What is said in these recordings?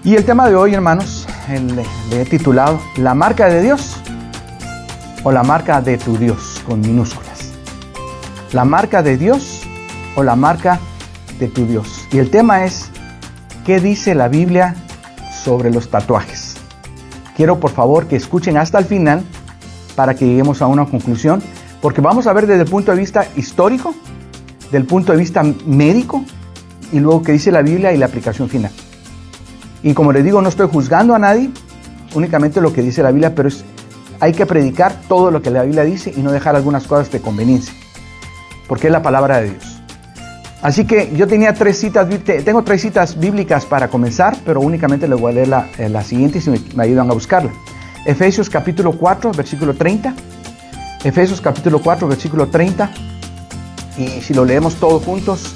Y el tema de hoy, hermanos, le he titulado ¿La marca de Dios o la marca de tu Dios? Con minúsculas. ¿La marca de Dios o la marca de tu Dios? Y el tema es, ¿qué dice la Biblia sobre los tatuajes? Quiero por favor que escuchen hasta el final para que lleguemos a una conclusión, porque vamos a ver desde el punto de vista histórico, del punto de vista médico, y luego qué dice la Biblia y la aplicación final. Y como les digo, no estoy juzgando a nadie, únicamente lo que dice la Biblia, pero hay que predicar todo lo que la Biblia dice y no dejar algunas cosas de conveniencia, porque es la palabra de Dios. Así que yo tengo 3 citas bíblicas para comenzar, pero únicamente les voy a leer la siguiente si me ayudan a buscarla. Efesios capítulo 4, versículo 30. Efesios capítulo 4, versículo 30. Y si lo leemos todos juntos,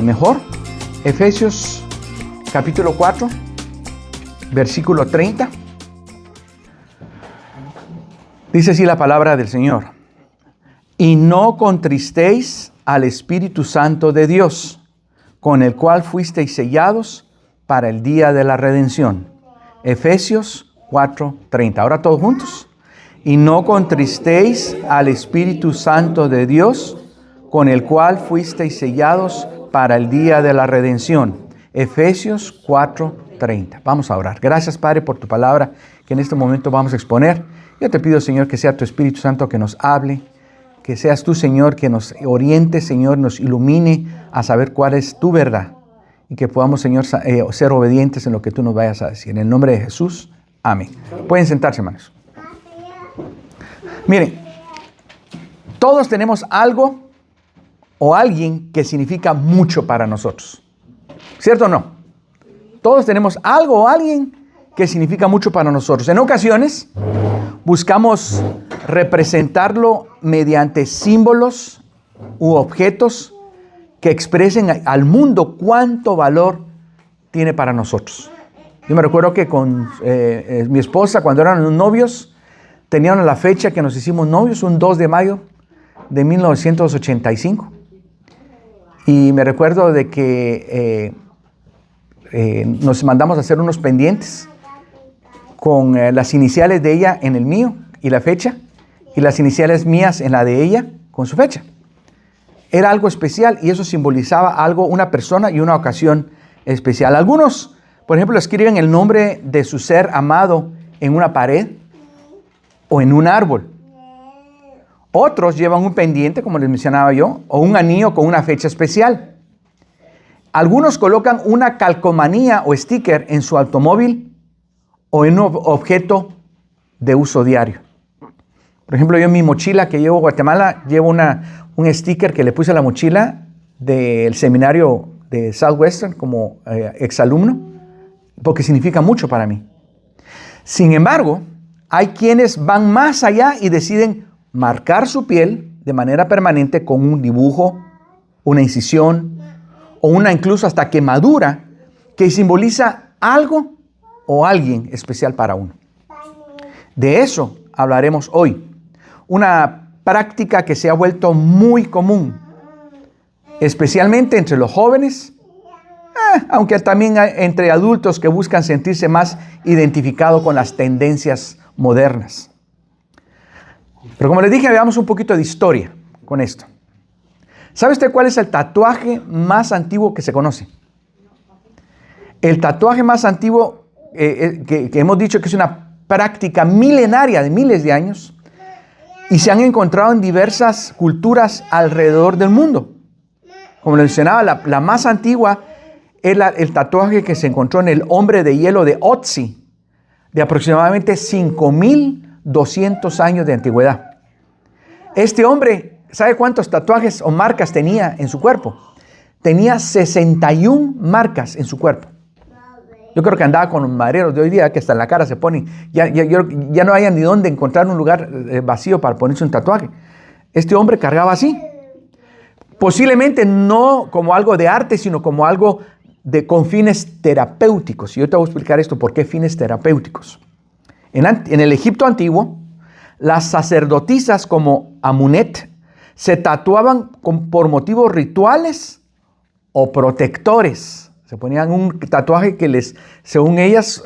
mejor. Efesios capítulo 4, versículo 30. Dice así la palabra del Señor. Y no contristéis al Espíritu Santo de Dios, con el cual fuisteis sellados para el día de la redención. Efesios 4:30. Ahora todos juntos. Y no contristéis al Espíritu Santo de Dios, con el cual fuisteis sellados para el día de la redención. Efesios 4:30. Vamos a orar. Gracias, Padre, por tu palabra que en este momento vamos a exponer. Yo te pido, Señor, que sea tu Espíritu Santo que nos hable, que seas tú, Señor, que nos oriente, Señor, nos ilumine a saber cuál es tu verdad y que podamos, Señor, ser obedientes en lo que tú nos vayas a decir. En el nombre de Jesús, amén. Pueden sentarse, hermanos. Miren, todos tenemos algo o alguien que significa mucho para nosotros. ¿Cierto o no? Todos tenemos algo o alguien que significa mucho para nosotros. En ocasiones buscamos representarlo mediante símbolos u objetos que expresen al mundo cuánto valor tiene para nosotros. Yo me recuerdo que con mi esposa, cuando eran novios, tenían la fecha que nos hicimos novios, un 2 de mayo de 1985. Y me recuerdo de que nos mandamos a hacer unos pendientes con las iniciales de ella en el mío y la fecha, y las iniciales mías en la de ella con su fecha. Era algo especial y eso simbolizaba algo, una persona y una ocasión especial. Algunos, por ejemplo, escriben el nombre de su ser amado en una pared o en un árbol. Otros llevan un pendiente, como les mencionaba yo, o un anillo con una fecha especial. Algunos colocan una calcomanía o sticker en su automóvil o en un objeto de uso diario. Por ejemplo, yo en mi mochila que llevo a Guatemala, llevo un sticker que le puse a la mochila del seminario de Southwestern como exalumno, porque significa mucho para mí. Sin embargo, hay quienes van más allá y deciden marcar su piel de manera permanente con un dibujo, una incisión o una incluso hasta quemadura que simboliza algo o alguien especial para uno. De eso hablaremos hoy. Una práctica que se ha vuelto muy común, especialmente entre los jóvenes, aunque también entre adultos que buscan sentirse más identificados con las tendencias modernas. Pero como les dije, veamos un poquito de historia con esto. ¿Sabe usted cuál es el tatuaje más antiguo que se conoce? El tatuaje más antiguo que hemos dicho que es una práctica milenaria de miles de años y se han encontrado en diversas culturas alrededor del mundo. Como les mencionaba, la más antigua es el tatuaje que se encontró en el hombre de hielo de Otzi, de aproximadamente 5,200 años de antigüedad. Este hombre, ¿sabe cuántos tatuajes o marcas tenía en su cuerpo? Tenía 61 marcas en su cuerpo. Yo creo que andaba con los madereros de hoy día que hasta en la cara se ponen. Ya no hayan ni dónde encontrar un lugar vacío para ponerse un tatuaje. Este hombre cargaba así. Posiblemente no como algo de arte, sino como algo con fines terapéuticos. Y yo te voy a explicar esto, por qué fines terapéuticos. En el Egipto antiguo, las sacerdotisas como Amunet se tatuaban por motivos rituales o protectores. Se ponían un tatuaje que según ellas,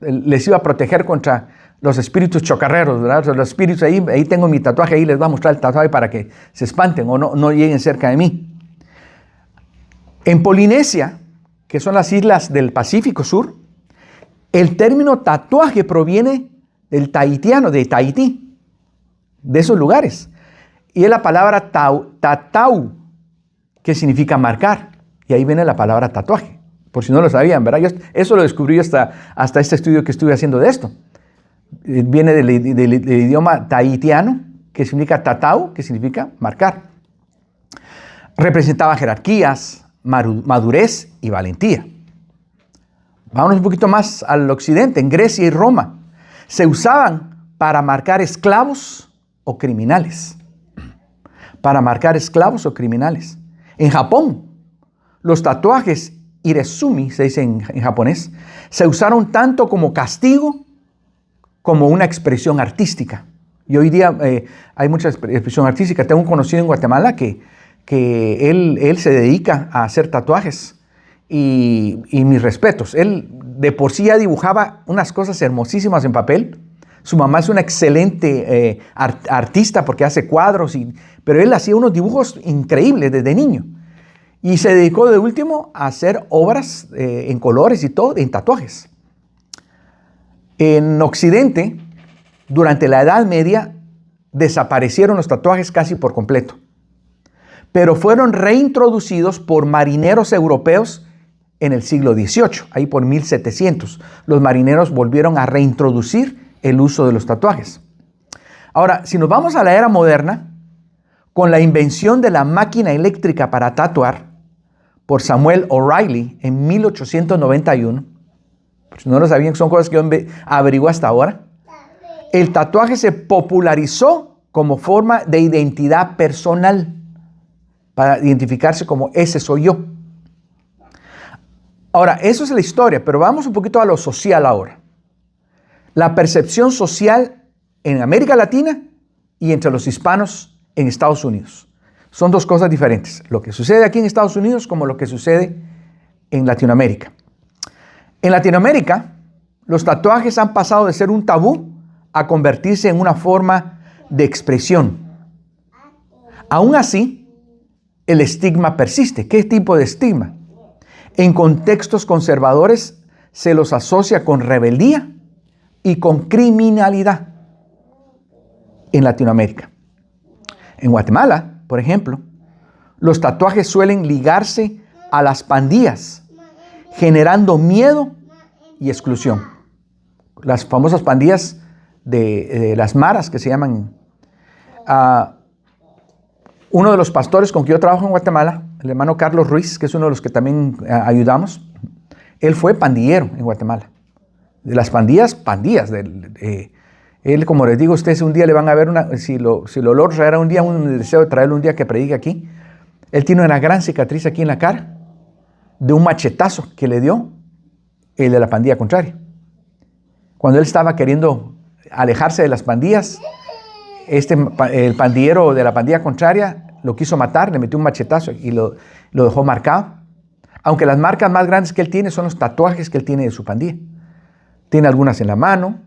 les iba a proteger contra los espíritus chocarreros, ¿verdad? O sea, los espíritus ahí tengo mi tatuaje, ahí les voy a mostrar el tatuaje para que se espanten o no lleguen cerca de mí. En Polinesia, que son las islas del Pacífico Sur, el término tatuaje proviene del tahitiano, de Tahití, de esos lugares. Y es la palabra tatau, que significa marcar. Y ahí viene la palabra tatuaje, por si no lo sabían, ¿verdad? Eso lo descubrí hasta este estudio que estuve haciendo de esto. Viene del idioma tahitiano, que significa tatau, que significa marcar. Representaba jerarquías, madurez y valentía. Vámonos un poquito más al occidente, en Grecia y Roma. Se usaban para marcar esclavos o criminales. Para marcar esclavos o criminales. En Japón, los tatuajes irezumi, se dice en japonés, se usaron tanto como castigo como una expresión artística. Y hoy día hay mucha expresión artística. Tengo un conocido en Guatemala que él se dedica a hacer tatuajes. Y mis respetos. Él de por sí ya dibujaba unas cosas hermosísimas en papel. Su mamá es una excelente artista porque hace cuadros, pero él hacía unos dibujos increíbles desde niño. Y se dedicó de último a hacer obras en colores y todo, en tatuajes. En Occidente, durante la Edad Media, desaparecieron los tatuajes casi por completo. Pero fueron reintroducidos por marineros europeos en el siglo XVIII, ahí por 1700. Los marineros volvieron a reintroducir el uso de los tatuajes. Ahora, si nos vamos a la era moderna, con la invención de la máquina eléctrica para tatuar por Samuel O'Reilly en 1891, si no lo sabían, son cosas que yo averigué hasta ahora, el tatuaje se popularizó como forma de identidad personal, para identificarse como ese soy yo. Ahora, eso es la historia, pero vamos un poquito a lo social ahora. La percepción social en América Latina y entre los hispanos en Estados Unidos. Son dos cosas diferentes. Lo que sucede aquí en Estados Unidos como lo que sucede en Latinoamérica. En Latinoamérica, los tatuajes han pasado de ser un tabú a convertirse en una forma de expresión. Aún así, el estigma persiste. ¿Qué tipo de estigma? En contextos conservadores se los asocia con rebeldía y con criminalidad en Latinoamérica. En Guatemala, por ejemplo, los tatuajes suelen ligarse a las pandillas, generando miedo y exclusión. Las famosas pandillas de las maras que se llaman. Uno de los pastores con que yo trabajo en Guatemala, el hermano Carlos Ruiz, que es uno de los que también ayudamos, él fue pandillero en Guatemala. De las pandillas. Él, como les digo a ustedes, un día le van a ver si lo logro traer un día, un deseo de traerlo un día que predique aquí. Él tiene una gran cicatriz aquí en la cara de un machetazo que le dio el de la pandilla contraria. Cuando él estaba queriendo alejarse de las pandillas, el pandillero de la pandilla contraria lo quiso matar, le metió un machetazo y lo dejó marcado. Aunque las marcas más grandes que él tiene son los tatuajes que él tiene de su pandilla. Tiene algunas en la mano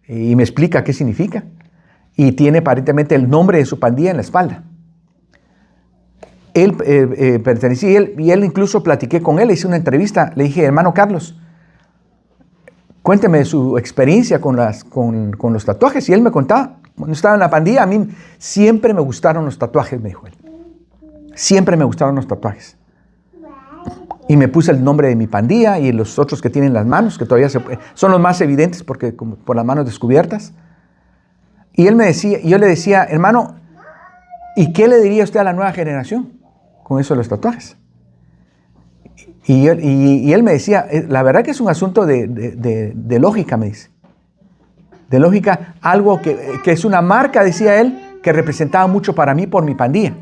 y me explica qué significa. Y tiene aparentemente el nombre de su pandilla en la espalda. Él pertenecía, y él incluso platiqué con él, le hice una entrevista, le dije, hermano Carlos, cuénteme su experiencia con los tatuajes. Y él me contaba, cuando estaba en la pandilla, a mí siempre me gustaron los tatuajes, me dijo él. Siempre me gustaron los tatuajes. Y me puse el nombre de mi pandilla y los otros que tienen las manos, que todavía son los más evidentes porque como por las manos descubiertas. Y él me decía, y yo le decía, hermano, ¿y qué le diría usted a la nueva generación con eso de los tatuajes? Y él me decía, la verdad que es un asunto de lógica, me dice. De lógica, algo que es una marca, decía él, que representaba mucho para mí por mi pandilla.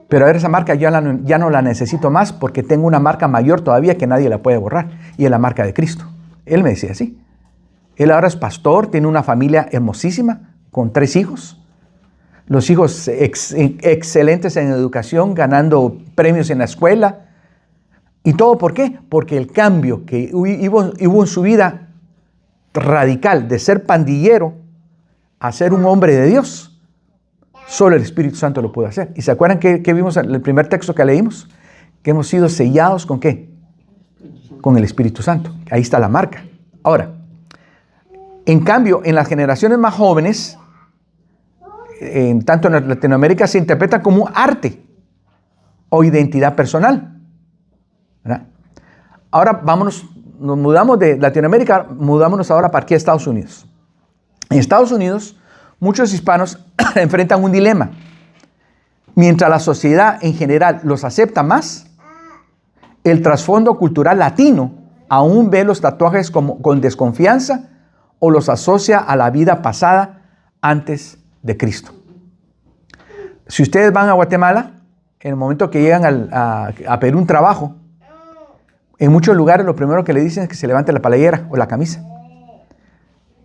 Pero ahora esa marca ya no la necesito más porque tengo una marca mayor todavía que nadie la puede borrar. Y es la marca de Cristo. Él me decía así. Él ahora es pastor, tiene una familia hermosísima, con 3 hijos. Los hijos excelentes en educación, ganando premios en la escuela. ¿Y todo por qué? Porque el cambio que hubo en su vida radical de ser pandillero a ser un hombre de Dios, solo el Espíritu Santo lo puede hacer. ¿Y se acuerdan que vimos en el primer texto que leímos? Que hemos sido sellados ¿con qué? Con el Espíritu Santo. Ahí está la marca. Ahora, en cambio, en las generaciones más jóvenes, tanto en Latinoamérica, se interpreta como un arte o identidad personal, ¿verdad? Ahora nos mudamos de Latinoamérica, mudámonos ahora para aquí a Estados Unidos. En Estados Unidos, muchos hispanos enfrentan un dilema. Mientras la sociedad en general los acepta más, el trasfondo cultural latino aún ve los tatuajes con desconfianza o los asocia a la vida pasada antes de Cristo. Si ustedes van a Guatemala, en el momento que llegan a pedir un trabajo, en muchos lugares lo primero que le dicen es que se levante la playera o la camisa.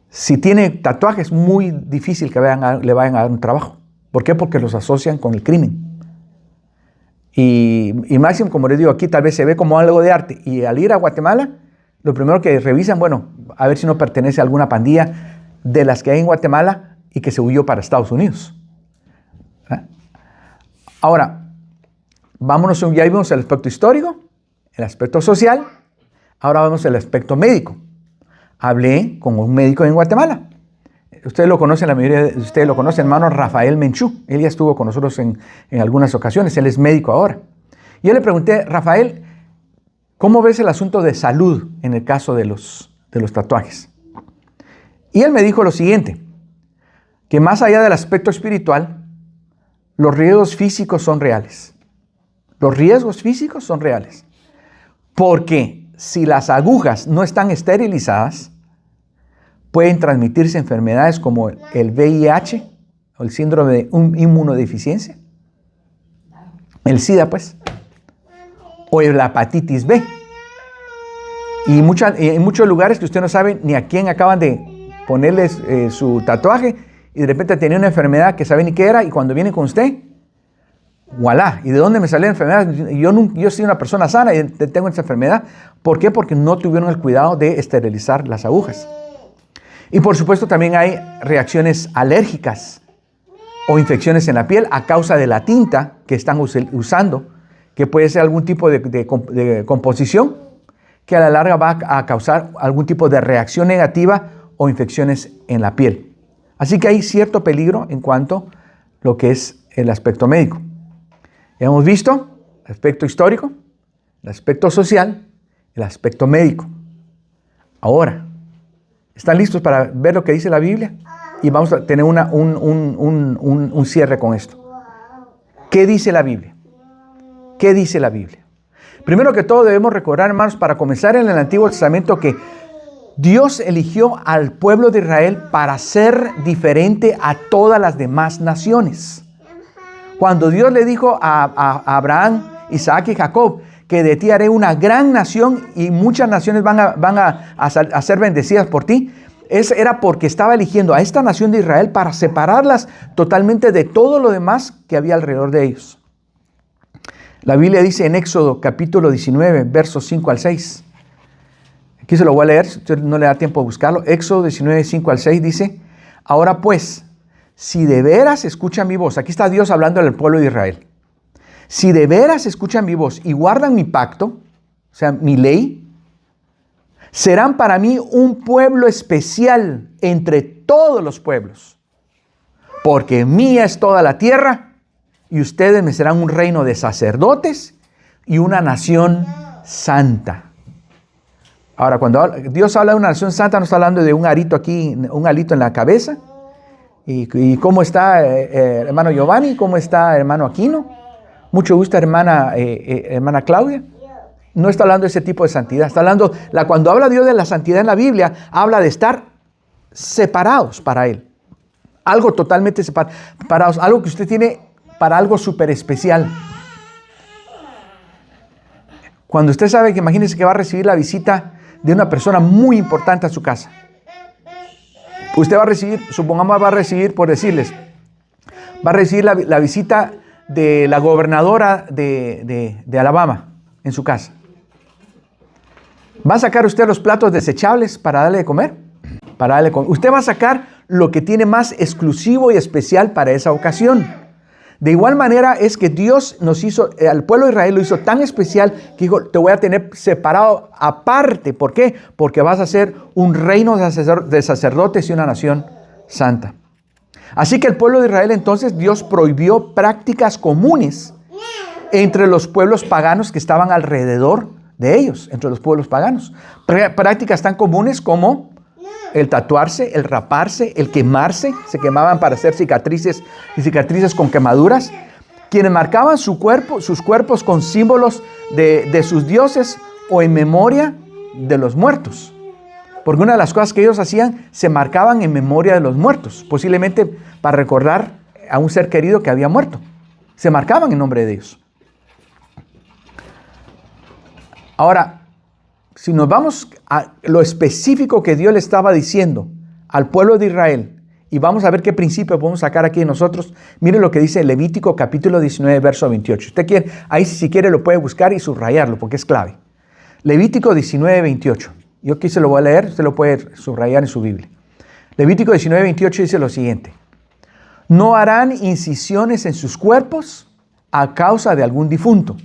Si tiene tatuajes, es muy difícil que le vayan a dar un trabajo. ¿Por qué? Porque los asocian con el crimen. Y máximo, como les digo, aquí tal vez se ve como algo de arte. Y al ir a Guatemala, lo primero que revisan, bueno, a ver si no pertenece a alguna pandilla de las que hay en Guatemala y que se huyó para Estados Unidos. ¿Verdad? Ahora, vámonos, ya vimos el aspecto histórico, el aspecto social, ahora vemos el aspecto médico. Hablé con un médico en Guatemala. Ustedes lo conocen, la mayoría de ustedes lo conocen, hermano Rafael Menchú. Él ya estuvo con nosotros en algunas ocasiones, él es médico ahora. Y yo le pregunté, Rafael, ¿cómo ves el asunto de salud en el caso de los tatuajes? Y él me dijo lo siguiente, que más allá del aspecto espiritual, los riesgos físicos son reales. Los riesgos físicos son reales. Porque si las agujas no están esterilizadas, pueden transmitirse enfermedades como el VIH o el síndrome de inmunodeficiencia, el SIDA, pues, o la hepatitis B. Y en muchos lugares que usted no sabe ni a quién acaban de ponerles su tatuaje y de repente tenía una enfermedad que sabe ni qué era y cuando viene con usted, ¡voilá! ¿Y de dónde me salió la enfermedad? Yo soy una persona sana y tengo esa enfermedad. ¿Por qué? Porque no tuvieron el cuidado de esterilizar las agujas. Y por supuesto también hay reacciones alérgicas o infecciones en la piel a causa de la tinta que están usando, que puede ser algún tipo de composición que a la larga va a causar algún tipo de reacción negativa o infecciones en la piel. Así que hay cierto peligro en cuanto a lo que es el aspecto médico. Hemos visto el aspecto histórico, el aspecto social, el aspecto médico. Ahora, ¿están listos para ver lo que dice la Biblia? Y vamos a tener un cierre con esto. ¿Qué dice la Biblia? ¿Qué dice la Biblia? Primero que todo debemos recordar, hermanos, para comenzar en el Antiguo Testamento, que Dios eligió al pueblo de Israel para ser diferente a todas las demás naciones. Cuando Dios le dijo a Abraham, Isaac y Jacob, que de ti haré una gran nación y muchas naciones van a ser bendecidas por ti, era porque estaba eligiendo a esta nación de Israel para separarlas totalmente de todo lo demás que había alrededor de ellos. La Biblia dice en Éxodo capítulo 19, versos 5 al 6. Aquí se lo voy a leer, si usted no le da tiempo de buscarlo. Éxodo 19, 5 al 6 dice, ahora pues, si de veras escuchan mi voz, aquí está Dios hablando al pueblo de Israel. Si de veras escuchan mi voz y guardan mi pacto, o sea, mi ley, serán para mí un pueblo especial entre todos los pueblos. Porque mía es toda la tierra y ustedes me serán un reino de sacerdotes y una nación santa. Ahora, cuando Dios habla de una nación santa, no está hablando de un arito aquí, un alito en la cabeza. ¿Y cómo está hermano Giovanni? ¿Cómo está hermano Aquino? Mucho gusto, hermana Claudia. No está hablando de ese tipo de santidad. Está hablando, cuando habla Dios de la santidad en la Biblia, habla de estar separados para Él. Algo totalmente separados. Algo que usted tiene para algo súper especial. Cuando usted sabe que, imagínese que va a recibir la visita de una persona muy importante a su casa. Usted va a recibir, supongamos por decirles, va a recibir la visita de la gobernadora de Alabama en su casa. ¿Va a sacar usted los platos desechables para darle de comer? Usted va a sacar lo que tiene más exclusivo y especial para esa ocasión. De igual manera es que Dios nos hizo, al pueblo de Israel lo hizo tan especial que dijo, te voy a tener separado aparte. ¿Por qué? Porque vas a ser un reino de sacerdotes y una nación santa. Así que el pueblo de Israel entonces Dios prohibió prácticas comunes entre los pueblos paganos que estaban alrededor de ellos, entre los pueblos paganos. Prácticas tan comunes como el tatuarse, el raparse, el quemarse. Se quemaban para hacer cicatrices y cicatrices con quemaduras. Quienes marcaban sus cuerpos con símbolos de sus dioses o en memoria de los muertos. Porque una de las cosas que ellos hacían, se marcaban en memoria de los muertos. Posiblemente para recordar a un ser querido que había muerto. Se marcaban en nombre de Dios. Ahora, si nos vamos a lo específico que Dios le estaba diciendo al pueblo de Israel, y vamos a ver qué principio podemos sacar aquí de nosotros, mire lo que dice Levítico capítulo 19, verso 28. Usted quiere, ahí si quiere lo puede buscar y subrayarlo, porque es clave. Levítico 19, 28. Yo aquí se lo voy a leer, usted lo puede subrayar en su Biblia. Levítico 19, 28 dice lo siguiente. No harán incisiones en sus cuerpos a causa de algún difunto.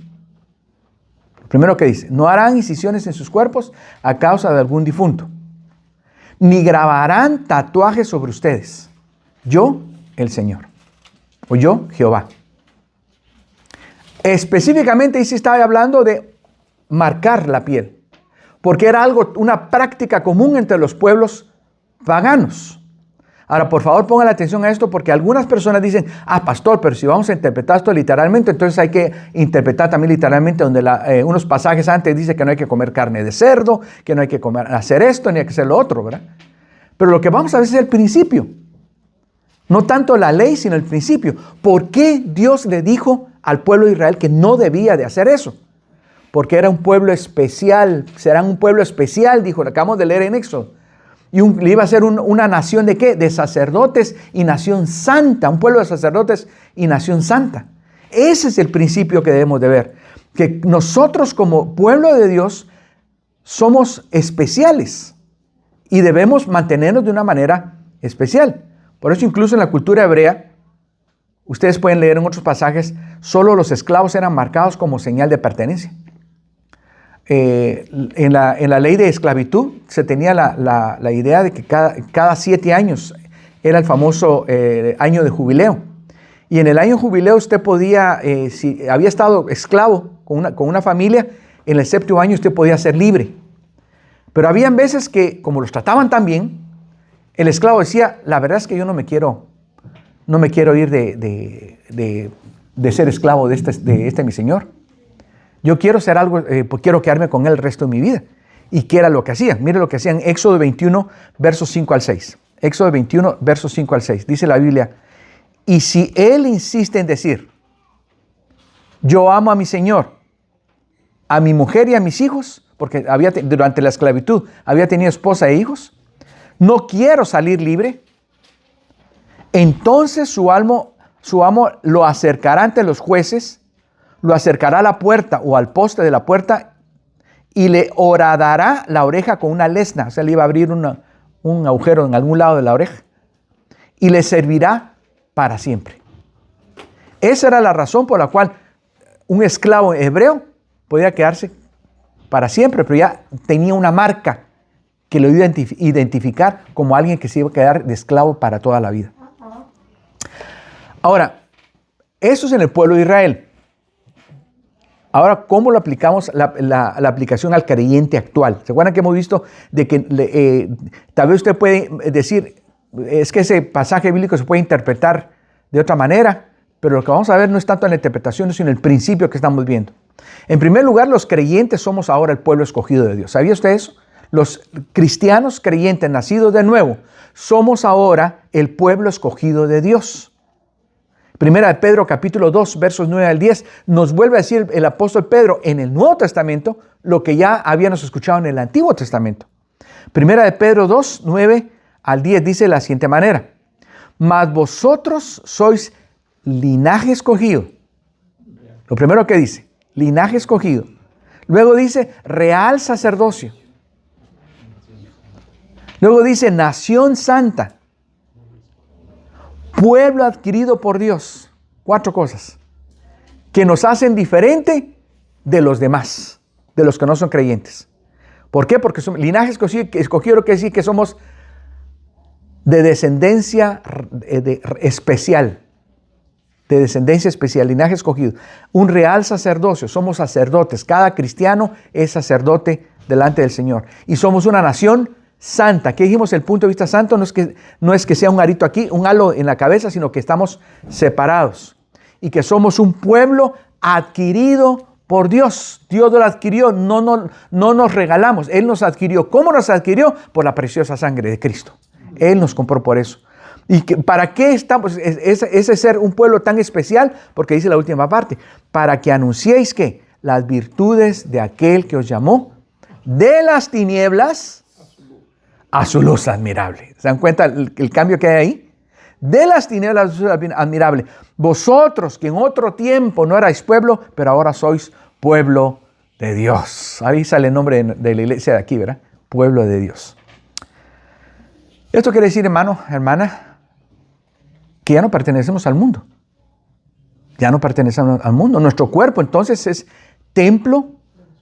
Primero que dice, no harán incisiones en sus cuerpos a causa de algún difunto, ni grabarán tatuajes sobre ustedes. Yo, el Señor, o yo, Jehová. Específicamente ahí sí estaba hablando de marcar la piel, porque era una práctica común entre los pueblos paganos. Ahora, por favor, pongan atención a esto porque algunas personas dicen, pastor, pero si vamos a interpretar esto literalmente, entonces hay que interpretar también literalmente donde unos pasajes antes dice que no hay que comer carne de cerdo, que no hay que hacer esto, ni hay que hacer lo otro, ¿verdad? Pero lo que vamos a ver es el principio. No tanto la ley, sino el principio. ¿Por qué Dios le dijo al pueblo de Israel que no debía de hacer eso? Porque era un pueblo especial, serán un pueblo especial, dijo, lo acabamos de leer en Éxodo. Y le iba a ser una nación ¿de qué? De sacerdotes y nación santa. Un pueblo de sacerdotes y nación santa. Ese es el principio que debemos de ver. Que nosotros como pueblo de Dios somos especiales. Y debemos mantenernos de una manera especial. Por eso incluso en la cultura hebrea, ustedes pueden leer en otros pasajes, solo los esclavos eran marcados como señal de pertenencia. En la ley de esclavitud se tenía la idea de que cada 7 años era el famoso año de jubileo. Y en el año de jubileo usted podía, si había estado esclavo con una familia, en el 7º año usted podía ser libre. Pero habían veces que, como los trataban tan bien, el esclavo decía, la verdad es que yo no me quiero ir de ser esclavo de este mi señor. Yo quiero ser algo, quiero quedarme con él el resto de mi vida. ¿Y qué era lo que hacían? Mire lo que hacían. Éxodo 21, versos 5 al 6. Éxodo 21, versos 5 al 6. Dice la Biblia, y si él insiste en decir, yo amo a mi Señor, a mi mujer y a mis hijos, porque durante la esclavitud había tenido esposa e hijos, no quiero salir libre, entonces su amo lo acercará ante los jueces, lo acercará a la puerta o al poste de la puerta y le horadará la oreja con una lesna. O sea, le iba a abrir un agujero en algún lado de la oreja. Y le servirá para siempre. Esa era la razón por la cual un esclavo hebreo podía quedarse para siempre, pero ya tenía una marca que lo iba a identificar como alguien que se iba a quedar de esclavo para toda la vida. Ahora, eso es en el pueblo de Israel. Ahora, ¿cómo lo aplicamos la aplicación al creyente actual? ¿Se acuerdan que hemos visto de que tal vez usted puede decir, es que ese pasaje bíblico se puede interpretar de otra manera, pero lo que vamos a ver no es tanto en la interpretación, sino en el principio que estamos viendo. En primer lugar, los creyentes somos ahora el pueblo escogido de Dios. ¿Sabía usted eso? Los cristianos creyentes nacidos de nuevo somos ahora el pueblo escogido de Dios. Primera de Pedro capítulo 2 versos 9 al 10 nos vuelve a decir el apóstol Pedro en el Nuevo Testamento lo que ya habíamos escuchado en el Antiguo Testamento. Primera de Pedro 2, 9 al 10 dice de la siguiente manera: mas vosotros sois linaje escogido. Lo primero que dice, linaje escogido. Luego dice real sacerdocio, Luego dice nación santa, pueblo adquirido por Dios. 4 cosas que nos hacen diferente de los demás, de los que no son creyentes. ¿Por qué? Porque somos linaje escogido quiere decir que somos de descendencia especial. De descendencia especial, linaje escogido. Un real sacerdocio, somos sacerdotes. Cada cristiano es sacerdote delante del Señor. Y somos una nación santa. ¿Qué dijimos? El punto de vista santo no es que sea un arito aquí, un halo en la cabeza, sino que estamos separados. Y que somos un pueblo adquirido por Dios. Dios lo adquirió, no nos regalamos. Él nos adquirió. ¿Cómo nos adquirió? Por la preciosa sangre de Cristo. Él nos compró por eso. ¿Y para qué estamos? Ese ser un pueblo tan especial, porque dice la última parte, para que anunciéis que las virtudes de aquel que os llamó de las tinieblas a su luz admirable. ¿Se dan cuenta el cambio que hay ahí? De las tinieblas a su luz admirable. Vosotros que en otro tiempo no erais pueblo, pero ahora sois pueblo de Dios. Ahí sale el nombre de la iglesia de aquí, ¿verdad? Pueblo de Dios. Esto quiere decir, hermano, hermana, que ya no pertenecemos al mundo. Ya no pertenecemos al mundo. Nuestro cuerpo entonces es templo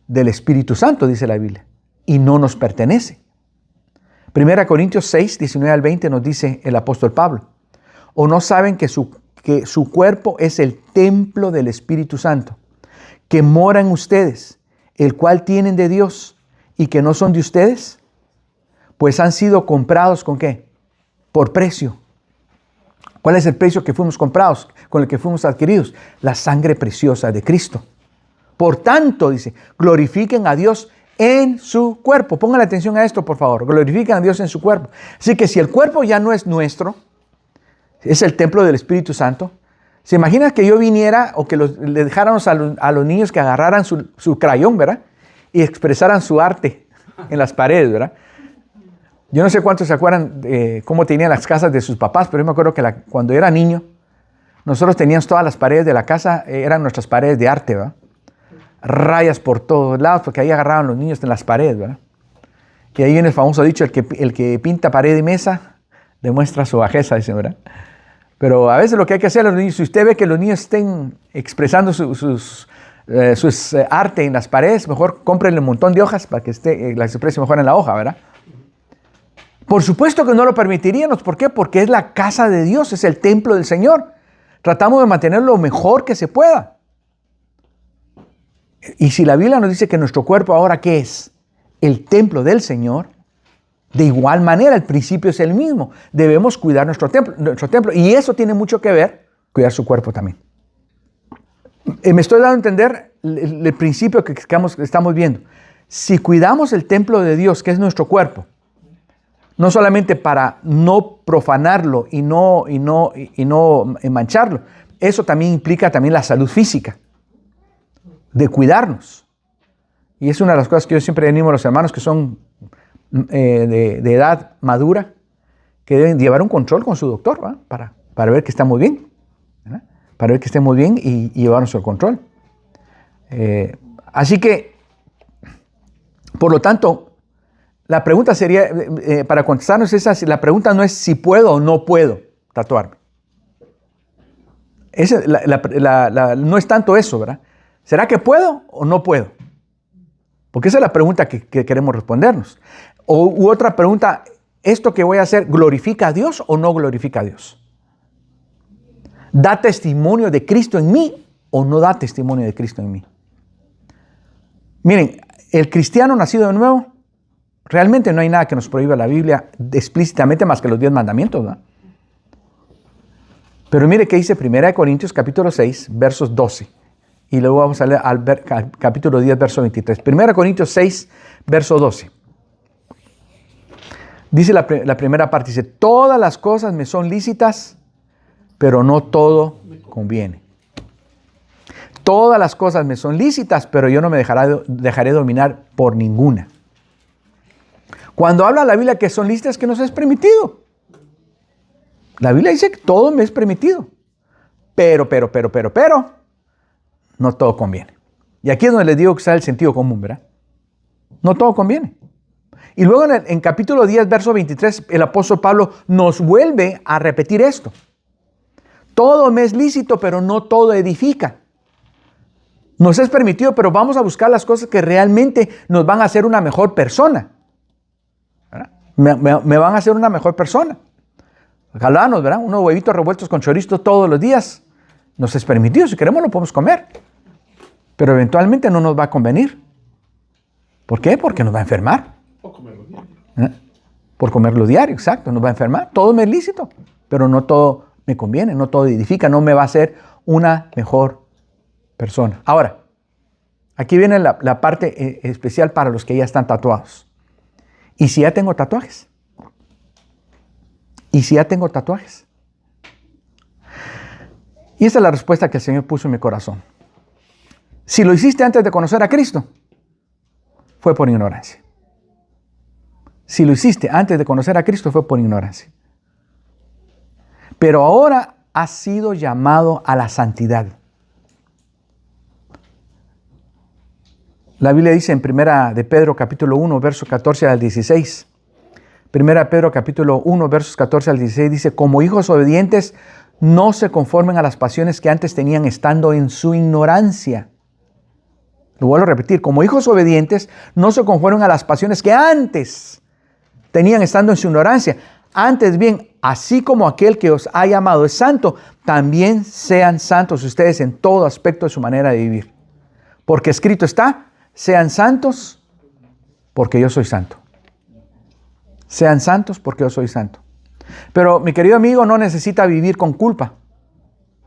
del Espíritu Santo, dice la Biblia, y no nos pertenece. 1 Corintios 6, 19 al 20 nos dice el apóstol Pablo, ¿o no saben que su cuerpo es el templo del Espíritu Santo, que mora en ustedes, el cual tienen de Dios y que no son de ustedes? Pues han sido comprados ¿con qué? Por precio. ¿Cuál es el precio que fuimos comprados, con el que fuimos adquiridos? La sangre preciosa de Cristo. Por tanto, dice, glorifiquen a Dios en su cuerpo. Pongan atención a esto, por favor. Glorifiquen a Dios en su cuerpo. Así que si el cuerpo ya no es nuestro, es el templo del Espíritu Santo. ¿Se imagina que yo viniera o que le dejáramos a los niños que agarraran su crayón, ¿verdad? Y expresaran su arte en las paredes, ¿verdad? Yo no sé cuántos se acuerdan cómo tenían las casas de sus papás, pero yo me acuerdo que cuando era niño, nosotros teníamos todas las paredes de la casa, eran nuestras paredes de arte, ¿verdad? Rayas por todos lados, porque ahí agarraban los niños en las paredes, ¿verdad? Y ahí viene el famoso dicho, el que pinta pared y mesa, demuestra su bajeza, dicen, ¿verdad? Pero a veces lo que hay que hacer a los niños, si usted ve que los niños estén expresando sus arte en las paredes, mejor cómprenle un montón de hojas para que las exprese mejor en la hoja, ¿verdad? Por supuesto que no lo permitiríamos. ¿Por qué? Porque es la casa de Dios, es el templo del Señor. Tratamos de mantenerlo lo mejor que se pueda. Y si la Biblia nos dice que nuestro cuerpo ahora, ¿qué es? El templo del Señor. De igual manera, el principio es el mismo. Debemos cuidar nuestro templo. Y eso tiene mucho que ver, cuidar su cuerpo también. Me estoy dando a entender el principio que estamos viendo. Si cuidamos el templo de Dios, que es nuestro cuerpo, no solamente para no profanarlo y no mancharlo, eso también implica también la salud física, de cuidarnos. Y es una de las cosas que yo siempre animo a los hermanos que son de edad madura, que deben llevar un control con su doctor, ¿verdad? Para ver que estamos bien, ¿verdad? Para ver que estemos bien y llevarnos el control. Así que, por lo tanto, la pregunta sería, para contestarnos la pregunta no es si puedo o no puedo tatuarme. No es tanto eso, ¿verdad? ¿Será que puedo o no puedo? Porque esa es la pregunta que queremos respondernos. U otra pregunta, ¿esto que voy a hacer glorifica a Dios o no glorifica a Dios? ¿Da testimonio de Cristo en mí o no da testimonio de Cristo en mí? Miren, el cristiano nacido de nuevo, realmente no hay nada que nos prohíba la Biblia explícitamente más que los 10 mandamientos, ¿no? Pero mire qué dice 1 Corintios capítulo 6, versos 12. Y luego vamos a leer al capítulo 10, verso 23. 1 Corintios 6, verso 12. Dice la primera parte, dice, todas las cosas me son lícitas, pero no todo conviene. Todas las cosas me son lícitas, pero yo no me dejaré dominar por ninguna. Cuando habla la Biblia que son lícitas, que nos es permitido. La Biblia dice que todo me es permitido. Pero, no todo conviene. Y aquí es donde les digo que está el sentido común, ¿verdad? No todo conviene. Y luego en capítulo 10, verso 23, el apóstol Pablo nos vuelve a repetir esto. Todo me es lícito, pero no todo edifica. Nos es permitido, pero vamos a buscar las cosas que realmente nos van a hacer una mejor persona. Me van a hacer una mejor persona. Galanos, ¿verdad? Unos huevitos revueltos con chorizo todos los días. Nos es permitido, si queremos lo podemos comer. Pero eventualmente no nos va a convenir. ¿Por qué? Porque nos va a enfermar. O comerlo diario. Por comerlo diario, exacto, nos va a enfermar. Todo me es lícito, pero no todo me conviene, no todo edifica, no me va a hacer una mejor persona. Ahora, aquí viene la parte especial para los que ya están tatuados. ¿Y si ya tengo tatuajes? ¿Y si ya tengo tatuajes? Y esa es la respuesta que el Señor puso en mi corazón. Si lo hiciste antes de conocer a Cristo, fue por ignorancia. Si lo hiciste antes de conocer a Cristo, fue por ignorancia. Pero ahora has sido llamado a la santidad. La Biblia dice en 1 de Pedro capítulo 1, versos 14 al 16. 1 de Pedro capítulo 1, versos 14 al 16 dice, como hijos obedientes, no se conformen a las pasiones que antes tenían estando en su ignorancia. Lo vuelvo a repetir, como hijos obedientes, no se conformen a las pasiones que antes tenían estando en su ignorancia. Antes bien, así como aquel que os ha llamado es santo, también sean santos ustedes en todo aspecto de su manera de vivir. Porque escrito está, sean santos porque yo soy santo. Sean santos porque yo soy santo. Pero mi querido amigo no necesita vivir con culpa.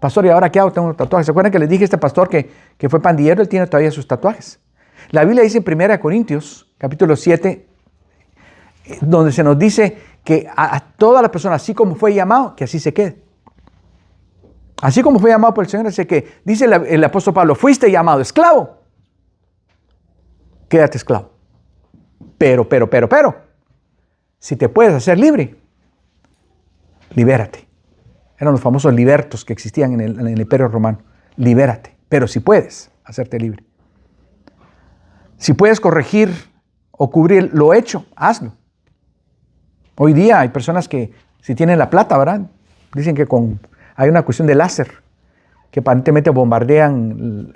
Pastor, ¿y ahora qué hago? Tengo tatuajes. ¿Se acuerdan que les dije a este pastor que fue pandillero? Él tiene todavía sus tatuajes. La Biblia dice en 1 Corintios, capítulo 7, donde se nos dice que a toda la persona, así como fue llamado, que así se quede. Así como fue llamado por el Señor, dice el apóstol Pablo, fuiste llamado esclavo. Quédate esclavo. Pero, si te puedes hacer libre, libérate. Eran los famosos libertos que existían en el Imperio Romano. Libérate, pero si puedes hacerte libre. Si puedes corregir o cubrir lo hecho, hazlo. Hoy día hay personas que, si tienen la plata, ¿verdad? Dicen que hay una cuestión de láser, que aparentemente bombardean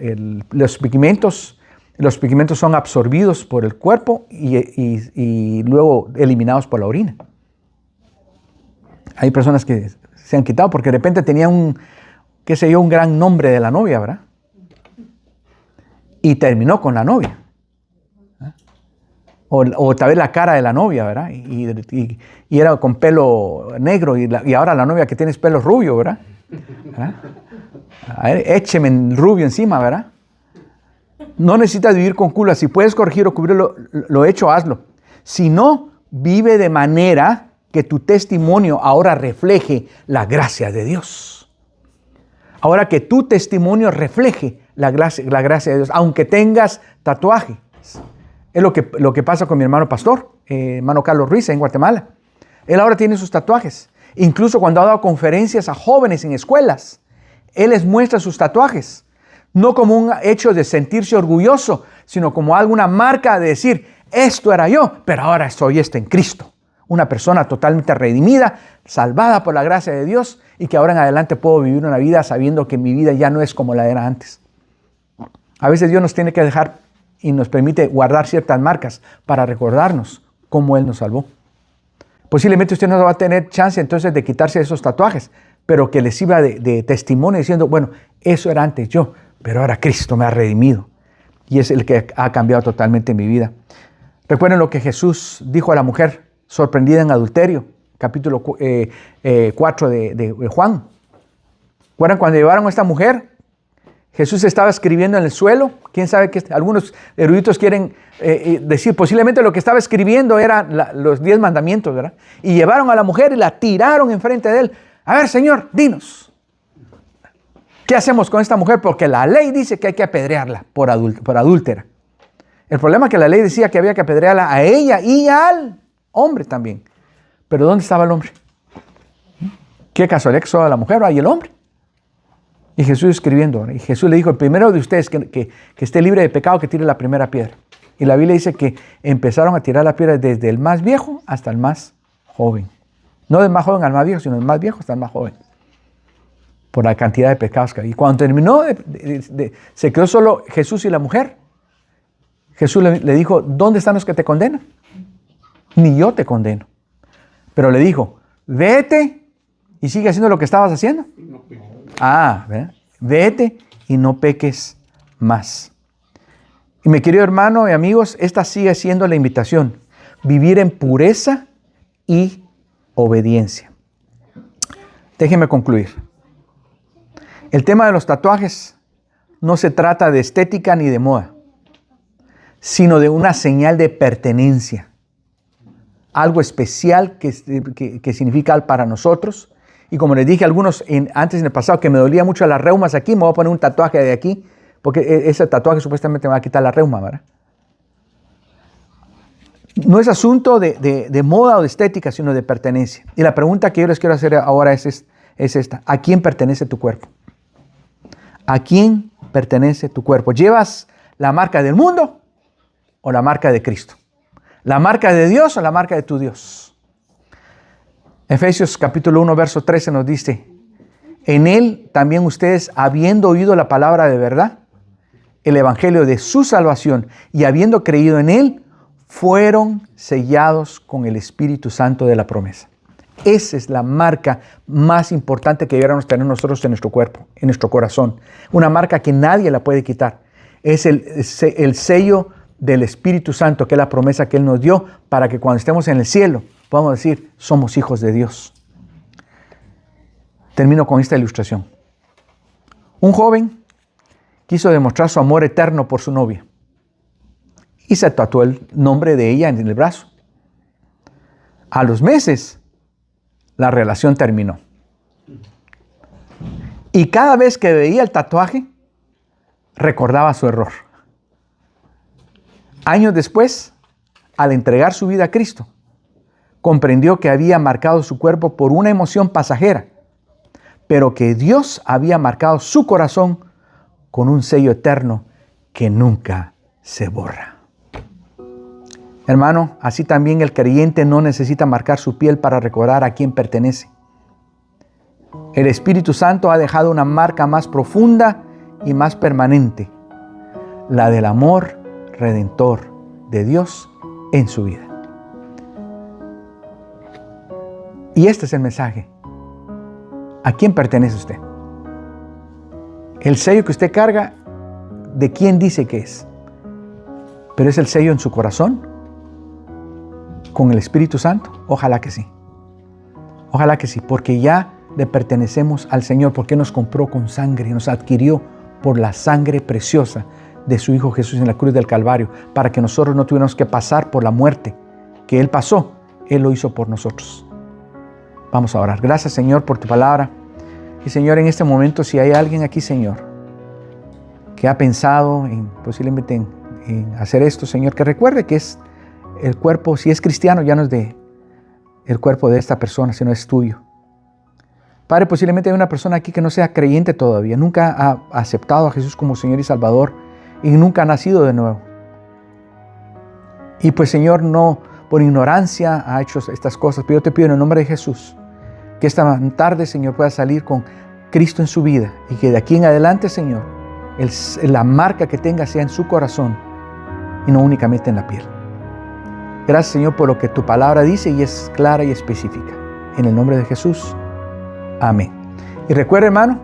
los pigmentos. Los pigmentos son absorbidos por el cuerpo y luego eliminados por la orina. Hay personas que se han quitado porque de repente tenían un gran nombre de la novia, ¿verdad? Y terminó con la novia. O tal vez la cara de la novia, ¿verdad? Y era con pelo negro y ahora la novia que tiene es pelo rubio, ¿verdad? A ver, écheme el rubio encima, ¿verdad? No necesitas vivir con culpa. Si puedes corregir o cubrir lo hecho, hazlo. Si no, vive de manera que tu testimonio ahora refleje la gracia de Dios. Ahora que tu testimonio refleje la gracia de Dios, aunque tengas tatuajes. Es lo que pasa con mi hermano pastor, hermano Carlos Ruiz, en Guatemala. Él ahora tiene sus tatuajes. Incluso cuando ha dado conferencias a jóvenes en escuelas, él les muestra sus tatuajes. No como un hecho de sentirse orgulloso, sino como alguna marca de decir, esto era yo, pero ahora soy en Cristo. Una persona totalmente redimida, salvada por la gracia de Dios y que ahora en adelante puedo vivir una vida sabiendo que mi vida ya no es como la era antes. A veces Dios nos tiene que dejar y nos permite guardar ciertas marcas para recordarnos cómo Él nos salvó. Posiblemente usted no va a tener chance entonces de quitarse esos tatuajes, pero que le sirva de testimonio diciendo, bueno, eso era antes yo, pero ahora Cristo me ha redimido y es el que ha cambiado totalmente mi vida. Recuerden lo que Jesús dijo a la mujer sorprendida en adulterio, capítulo 4 de Juan. ¿Recuerdan cuando llevaron a esta mujer? Jesús estaba escribiendo en el suelo. ¿Quién sabe qué? Algunos eruditos quieren decir, posiblemente lo que estaba escribiendo eran los 10 mandamientos, ¿verdad? Y llevaron a la mujer y la tiraron enfrente de él. A ver, Señor, dinos, ¿qué hacemos con esta mujer? Porque la ley dice que hay que apedrearla por adúltera. El problema es que la ley decía que había que apedrearla a ella y al hombre también. Pero ¿dónde estaba el hombre? ¿Qué casualidad que solo a la mujer y el hombre? Y Jesús escribiendo, y Jesús le dijo, el primero de ustedes que esté libre de pecado, que tire la primera piedra. Y la Biblia dice que empezaron a tirar la piedra desde el más viejo hasta el más joven. No del más joven al más viejo, sino del más viejo hasta el más joven. Por la cantidad de pecados que había. Y cuando terminó, se quedó solo Jesús y la mujer. Jesús le dijo, ¿dónde están los que te condenan? Ni yo te condeno. Pero le dijo, vete y sigue haciendo lo que estabas haciendo. ¿Verdad? Vete y no peques más. Y mi querido hermano y amigos, esta sigue siendo la invitación. Vivir en pureza y obediencia. Déjenme concluir. El tema de los tatuajes no se trata de estética ni de moda, sino de una señal de pertenencia. Algo especial que significa algo para nosotros. Y como les dije a algunos antes en el pasado que me dolía mucho las reumas aquí, me voy a poner un tatuaje de aquí, porque ese tatuaje supuestamente me va a quitar la reuma, ¿verdad? No es asunto de moda o de estética, sino de pertenencia. Y la pregunta que yo les quiero hacer ahora es esta. ¿A quién pertenece tu cuerpo? ¿A quién pertenece tu cuerpo? ¿Llevas la marca del mundo o la marca de Cristo? ¿La marca de Dios o la marca de tu Dios? Efesios capítulo 1, verso 13 nos dice, en Él también ustedes, habiendo oído la palabra de verdad, el evangelio de su salvación, y habiendo creído en Él, fueron sellados con el Espíritu Santo de la promesa. Esa es la marca más importante que deberíamos tener nosotros en nuestro cuerpo, en nuestro corazón. Una marca que nadie la puede quitar. Es el sello del Espíritu Santo, que es la promesa que Él nos dio para que cuando estemos en el cielo podamos decir, somos hijos de Dios. Termino con esta ilustración. Un joven quiso demostrar su amor eterno por su novia y se tatuó el nombre de ella en el brazo. A los meses, la relación terminó. Y cada vez que veía el tatuaje, recordaba su error. Años después, al entregar su vida a Cristo, comprendió que había marcado su cuerpo por una emoción pasajera, pero que Dios había marcado su corazón con un sello eterno que nunca se borra. Hermano, así también el creyente no necesita marcar su piel para recordar a quién pertenece. El Espíritu Santo ha dejado una marca más profunda y más permanente, la del amor redentor de Dios en su vida. Y este es el mensaje. ¿A quién pertenece usted? El sello que usted carga, ¿de quién dice que es? ¿Pero es el sello en su corazón? ¿Con el Espíritu Santo? Ojalá que sí. Ojalá que sí, porque ya le pertenecemos al Señor, porque nos compró con sangre, nos adquirió por la sangre preciosa de su Hijo Jesús en la cruz del Calvario, para que nosotros no tuviéramos que pasar por la muerte que Él pasó. Él lo hizo por nosotros. Vamos a orar. Gracias, Señor, por tu palabra. Y, Señor, en este momento, si hay alguien aquí, Señor, que ha pensado posiblemente en hacer esto, Señor, que recuerde que es el cuerpo, si es cristiano, ya no es de el cuerpo de esta persona, sino es tuyo. Padre, posiblemente hay una persona aquí que no sea creyente todavía, nunca ha aceptado a Jesús como Señor y Salvador y nunca ha nacido de nuevo. Y pues, Señor, no por ignorancia ha hecho estas cosas, pero yo te pido en el nombre de Jesús que esta tarde, Señor, pueda salir con Cristo en su vida y que de aquí en adelante, Señor, la marca que tenga sea en su corazón y no únicamente en la piel. Gracias, Señor, por lo que tu palabra dice y es clara y específica. En el nombre de Jesús. Amén. Y recuerda, hermano,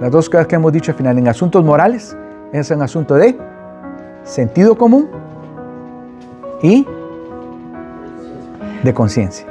las dos cosas que hemos dicho al final, en asuntos morales, es un asunto de sentido común y de conciencia.